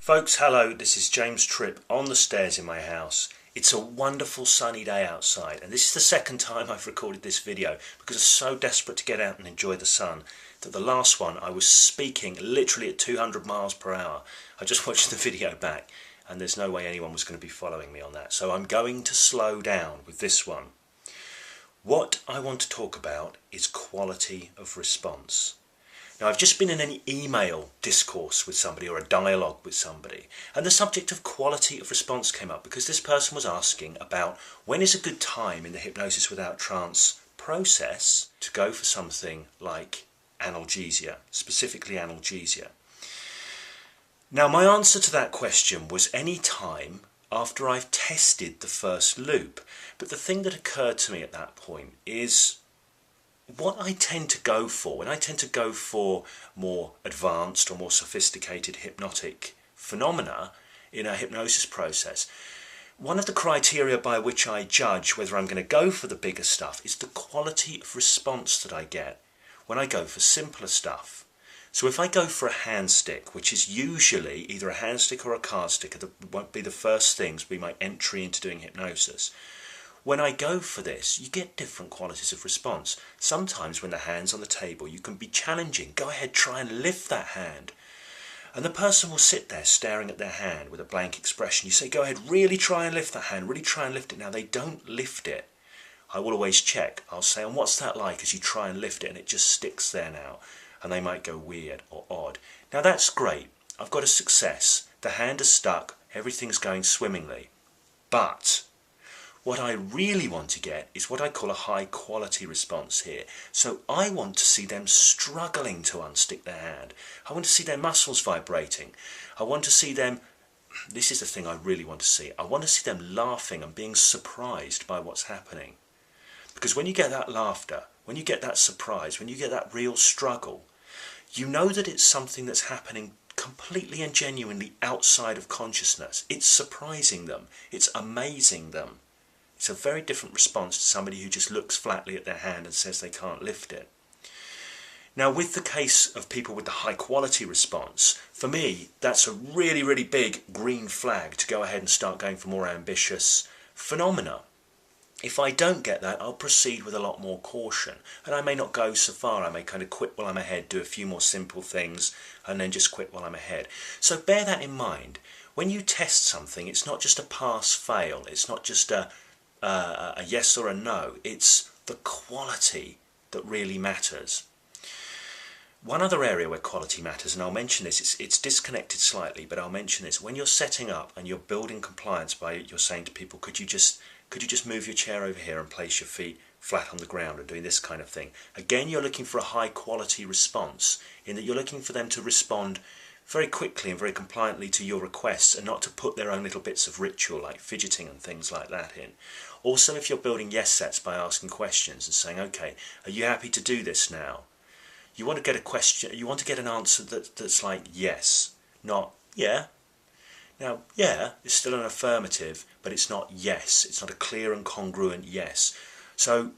Folks, hello, this is James Tripp on the stairs in my house. It's a wonderful sunny day outside, and this is the second time I've recorded this video because I'm so desperate to get out and enjoy the sun that the last one I was speaking literally at 200 miles per hour. I just watched the video back and there's no way anyone was going to be following me on that, so I'm going to slow down with this one. What I want to talk about is quality of response. Now, I've just been in an email discourse with somebody or a dialogue with somebody, and the subject of quality of response came up because this person was asking about when is a good time in the hypnosis without trance process to go for something like analgesia, specifically analgesia. Now, my answer to that question was any time after I've tested the first loop, but the thing that occurred to me at that point is what I tend to go for, when I tend to go for more advanced or more sophisticated hypnotic phenomena in a hypnosis process, one of the criteria by which I judge whether I'm going to go for the bigger stuff is the quality of response that I get when I go for simpler stuff. So if I go for a hand stick, which is usually either a hand stick or a card stick, that won't be the first things, be my entry into doing hypnosis. When I go for this, you get different qualities of response. Sometimes when the hand's on the table, you can be challenging. Go ahead, try and lift that hand. And the person will sit there staring at their hand with a blank expression. You say, go ahead, really try and lift that hand, really try and lift it. Now, they don't lift it. I will always check. I'll say, and what's that like as you try and lift it and it just sticks there now? And they might go weird or odd. Now, that's great. I've got a success. The hand is stuck. Everything's going swimmingly. But what I really want to get is what I call a high quality response here. So I want to see them struggling to unstick their hand. I want to see their muscles vibrating. I want to see them, this is the thing I really want to see, I want to see them laughing and being surprised by what's happening. Because when you get that laughter, when you get that surprise, when you get that real struggle, you know that it's something that's happening completely and genuinely outside of consciousness. It's surprising them. It's amazing them. It's a very different response to somebody who just looks flatly at their hand and says they can't lift it. Now, with the case of people with the high quality response, for me, that's a really, really big green flag to go ahead and start going for more ambitious phenomena. If I don't get that, I'll proceed with a lot more caution. And I may not go so far. I may kind of quit while I'm ahead, do a few more simple things, and then just quit while I'm ahead. So bear that in mind. When you test something, it's not just a pass-fail. It's not just a yes or a no. It's the quality that really matters. One other area where quality matters, and I'll mention this, it's disconnected slightly, but I'll mention this. When you're setting up and you're building compliance by you're saying to people, could you just move your chair over here and place your feet flat on the ground, or doing this kind of thing. Again, you're looking for a high quality response in that you're looking for them to respond very quickly and very compliantly to your requests and not to put their own little bits of ritual like fidgeting and things like that in. Also, if you're building yes sets by asking questions and saying, okay, are you happy to do this now? You want to get a question, you want to get an answer that's like yes, not yeah. Now, yeah is still an affirmative, but it's not yes. It's not a clear and congruent yes. So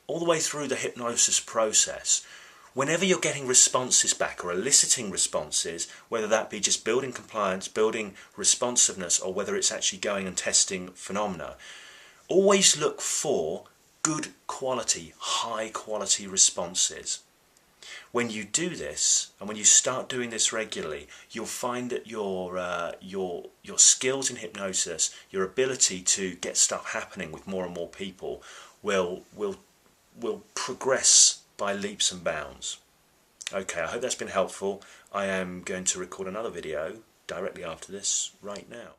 all the way through the hypnosis process, whenever you're getting responses back or eliciting responses, whether that be just building compliance, building responsiveness, or whether it's actually going and testing phenomena, always look for good quality, high quality responses. When you do this, and when you start doing this regularly, you'll find that your skills in hypnosis, your ability to get stuff happening with more and more people will progress by leaps and bounds. Okay, I hope that's been helpful. I am going to record another video directly after this right now.